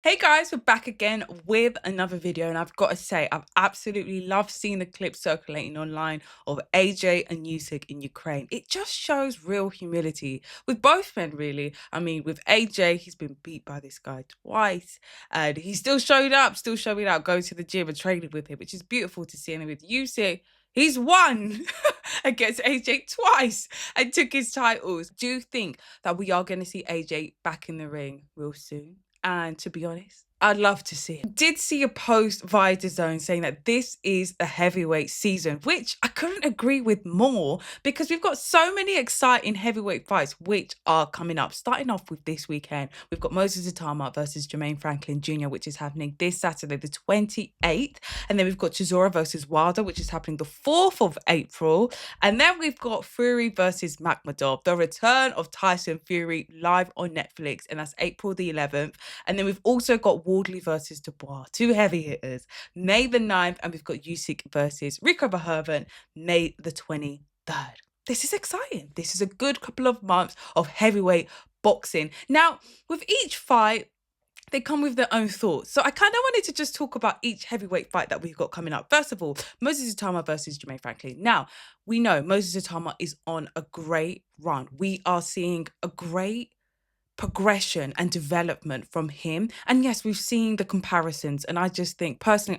Hey guys, we're back again with another video, and I've got to say, I've absolutely loved seeing the clips circulating online of AJ and Usyk in Ukraine. It just shows real humility with both men, really. I mean, with AJ, he's been beat by this guy twice, and he still showed up, still showing out, going to the gym and training with him, which is beautiful to see. And with Usyk, he's won against AJ twice and took his titles. Do you think that we are going to see AJ back in the ring real soon? And to be honest, I'd love to see it. Did see a post via DAZN saying that this is a heavyweight season, which I couldn't agree with more because we've got so many exciting heavyweight fights which are coming up. Starting off with this weekend, we've got Moses Itauma versus Jermaine Franklin Jr., which is happening this Saturday, the 28th. And then we've got Chisora versus Wilder, which is happening the 4th of April. And then we've got Fury versus Makhmudov, the return of Tyson Fury, live on Netflix. And that's April the 11th. And then we've also got Wardley versus Dubois, two heavy hitters, May the 9th, and we've got Usyk versus Rico May, May the 23rd. This is exciting. This is a good couple of months of heavyweight boxing. Now, with each fight, they come with their own thoughts. So I kind of wanted to just talk about each heavyweight fight that we've got coming up. First of all, Moses Itauma versus Jermaine Franklin. Now, we know Moses Itauma is on a great run. We are seeing a great progression and development from him. And yes, we've seen the comparisons, and I just think personally,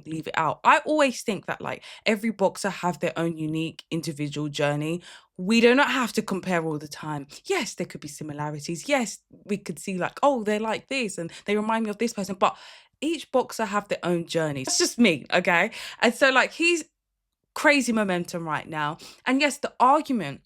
leave it out. I always think that like every boxer have their own unique individual journey. We do not have to compare all the time. Yes, there could be similarities. Yes, we could see like, oh, they're like this and they remind me of this person, but each boxer have their own journey. That's just me, okay? And so like he's crazy momentum right now. And yes, the argument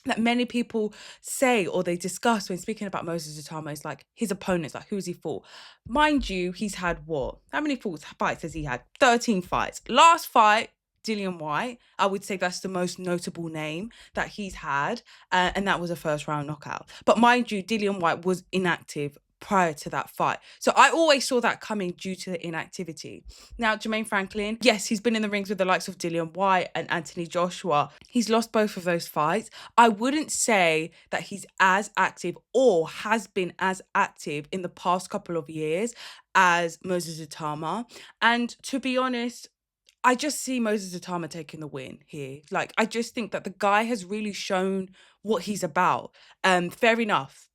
that many people say or they discuss when speaking about Moses Itauma is like his opponents, like who's he fought? Mind you, he's had what? How many fights has he had? 13 fights. Last fight, Dillian White, I would say that's the most notable name that he's had, and that was a first round knockout. But mind you, Dillian White was inactive prior to that fight. So I always saw that coming due to the inactivity. Now, Jermaine Franklin, yes, he's been in the rings with the likes of Dillian White and Anthony Joshua. He's lost both of those fights. I wouldn't say that he's as active or has been as active in the past couple of years as Moses Itauma. And to be honest, I just see Moses Itauma taking the win here. Like, I just think that the guy has really shown what he's about. Fair enough.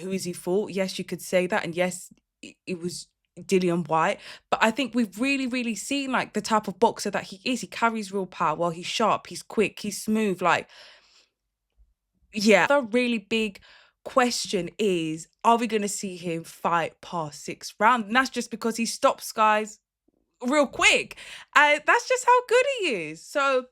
Who is he for? Yes, you could say that. And yes, it was Dillian White. But I think we've really, really seen like the type of boxer that he is. He carries real power. He's sharp. He's quick. He's smooth. Like, yeah. The really big question is, are we going to see him fight past 6th round? And that's just because he stops guys real quick. And that's just how good he is. So,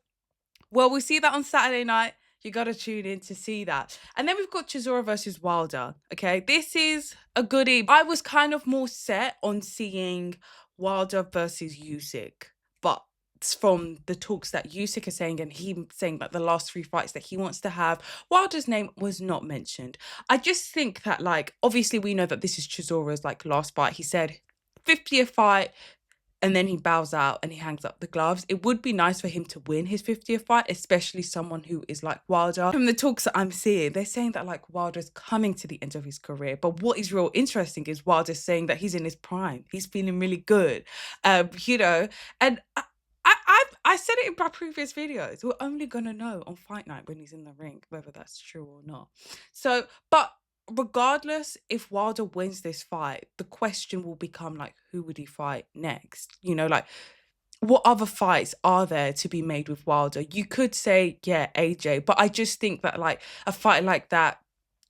well, we'll see that on Saturday night. You got to tune in to see that. And then we've got Chisora versus Wilder. Okay, this is a goodie. I was kind of more set on seeing Wilder versus Usyk. But from the talks that Usyk is saying and he saying that the last 3 fights that he wants to have, Wilder's name was not mentioned. I just think that, like, obviously we know that this is Chisora's, like, last fight. He said 50th fight, and then he bows out and he hangs up the gloves. It would be nice for him to win his 50th fight, especially someone who is like Wilder. From the talks that I'm seeing, they're saying that like Wilder's coming to the end of his career. But what is real interesting is Wilder's saying that he's in his prime. He's feeling really good, you know. And I said it in my previous videos. We're only going to know on fight night when he's in the ring, whether that's true or not. So, but regardless, if Wilder wins this fight, the question will become like, who would he fight next? You know, like, what other fights are there to be made with Wilder? You could say, yeah, AJ, but I just think that like a fight like that,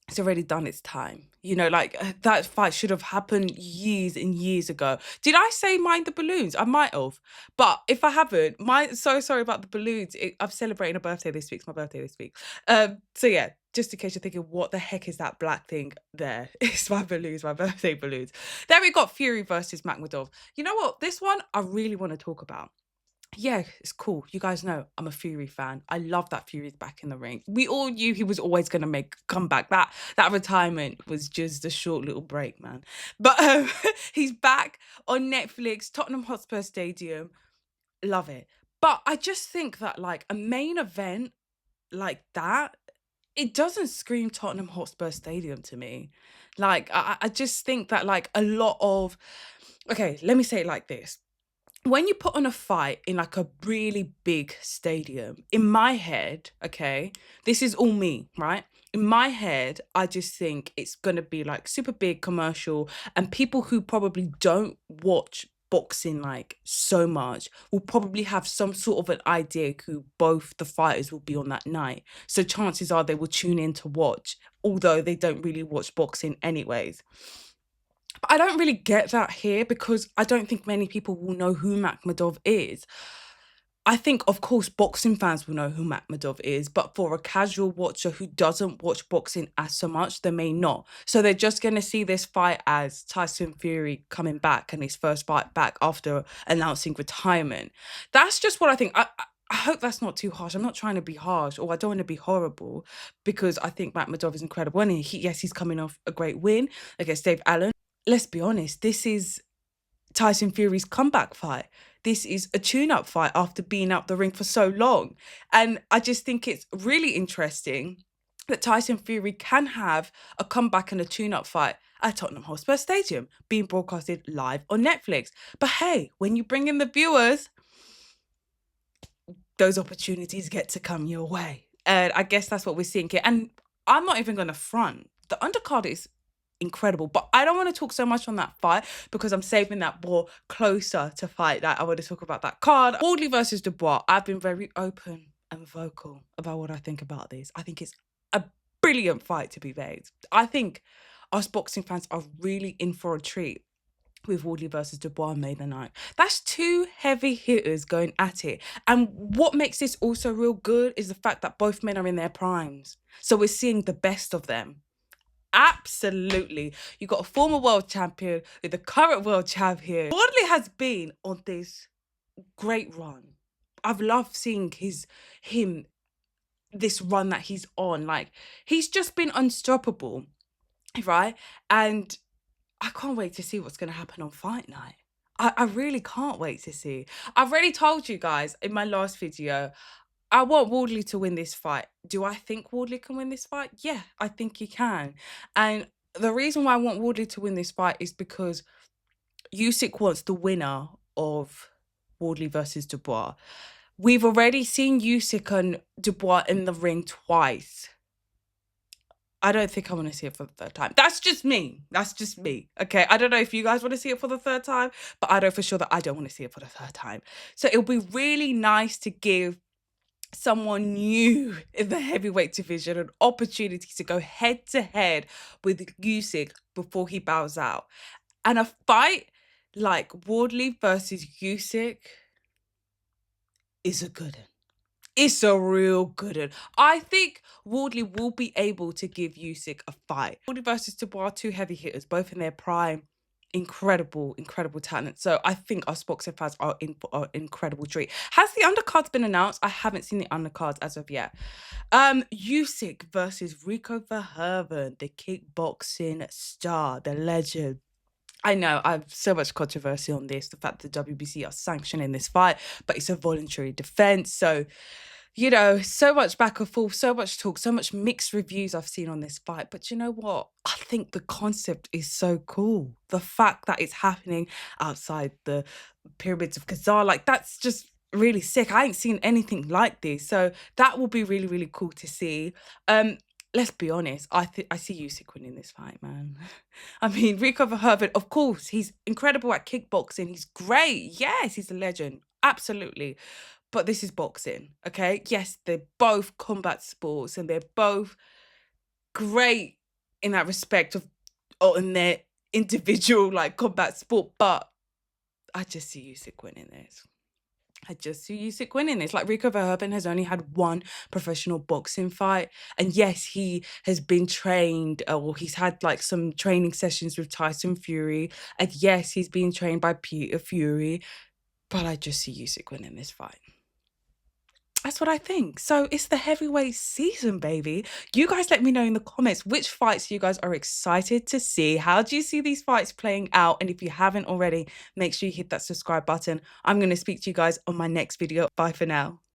it's already done its time. You know, like that fight should have happened years and years ago. Did I say mind the balloons? I might have. But if I haven't, so sorry about the balloons. I'm celebrating a birthday this week. It's my birthday this week. So yeah, just in case you're thinking, what the heck is that black thing there? It's my balloons, my birthday balloons. Then we got Fury versus Makhmudov. You know what? This one I really want to talk about. Yeah, it's cool. You guys know I'm a Fury fan. I love that Fury's back in the ring. We all knew he was always going to make a comeback. That retirement was just a short little break, man. But he's back on Netflix, Tottenham Hotspur Stadium. Love it. But I just think that like a main event like that, It doesn't scream Tottenham Hotspur Stadium to me. Like, I just think that, like, a lot of, okay, let me say it like this. When you put on a fight in like a really big stadium, in my head, okay, this is all me, right? In my head, I just think it's going to be like super big commercial, and people who probably don't watch boxing like so much will probably have some sort of an idea who both the fighters will be on that night. So chances are they will tune in to watch, although they don't really watch boxing anyways. I don't really get that here because I don't think many people will know who Makhmudov is. I think, of course, boxing fans will know who Makhmudov is, but for a casual watcher who doesn't watch boxing as so much, they may not. So they're just going to see this fight as Tyson Fury coming back and his first fight back after announcing retirement. That's just what I think. I hope that's not too harsh. I'm not trying to be harsh, or I don't want to be horrible, because I think Makhmudov is incredible. And yes, he's coming off a great win against Dave Allen. Let's be honest, this is Tyson Fury's comeback fight. This is a tune-up fight after being out the ring for so long. And I just think it's really interesting that Tyson Fury can have a comeback and a tune-up fight at Tottenham Hotspur Stadium, being broadcasted live on Netflix. But hey, when you bring in the viewers, those opportunities get to come your way. And I guess that's what we're seeing here. And I'm not even going to front. The undercard is incredible, but I don't want to talk so much on that fight because I'm saving that more closer to fight that. I want to talk about that card. Wardley versus Dubois. I've been very open and vocal about what I think about this. I think it's a brilliant fight to be made. I think us boxing fans are really in for a treat with Wardley versus Dubois May the night. That's two heavy hitters going at it. And what makes this also real good is the fact that both men are in their primes. So we're seeing the best of them. Absolutely. You got a former world champion with the current world champion. Wardley has been on this great run. I've loved seeing this run that he's on. Like, he's just been unstoppable, right? And I can't wait to see what's going to happen on fight night. I really can't wait to see. I've already told you guys in my last video, I want Wardley to win this fight. Do I think Wardley can win this fight? Yeah, I think he can. And the reason why I want Wardley to win this fight is because Usyk wants the winner of Wardley versus Dubois. We've already seen Usyk and Dubois in the ring twice. I don't think I want to see it for the third time. That's just me. That's just me. Okay. I don't know if you guys want to see it for the third time, but I know for sure that I don't want to see it for the third time. So it'll be really nice to give someone new in the heavyweight division an opportunity to go head to head with Usyk before he bows out. And a fight like Wardley versus Usyk is a good one. It's a real good one. I think Wardley will be able to give Usyk a fight. Wardley versus Dubois, two heavy hitters, both in their prime. Incredible, incredible talent. So I think us boxing fans are in for an incredible treat. Has the undercards been announced? I haven't seen the undercards as of yet. Usyk versus Rico Verhoeven, the kickboxing star, the legend. I know I have so much controversy on this, the fact that the WBC are sanctioning this fight, but it's a voluntary defense. So, you know, so much back and forth, so much talk, so much mixed reviews I've seen on this fight. But you know what? I think the concept is so cool. The fact that it's happening outside the pyramids of Giza, like, that's just really sick. I ain't seen anything like this. So that will be really, really cool to see. Let's be honest, I see Usyk winning this fight, man. I mean, Rico Verhoeven, of course, he's incredible at kickboxing. He's great. Yes, he's a legend. Absolutely. But this is boxing, okay? Yes, they're both combat sports and they're both great in that respect in their individual, like, combat sport. But I just see Usyk winning this. I just see Usyk winning this. Like, Rico Verhoeven has only had one professional boxing fight. And yes, he has been trained, or he's had like some training sessions with Tyson Fury. And yes, he's been trained by Peter Fury. But I just see Usyk winning this fight. That's what I think. So it's the heavyweight season, baby. You guys let me know in the comments which fights you guys are excited to see. How do you see these fights playing out? And if you haven't already, make sure you hit that subscribe button. I'm going to speak to you guys on my next video. Bye for now.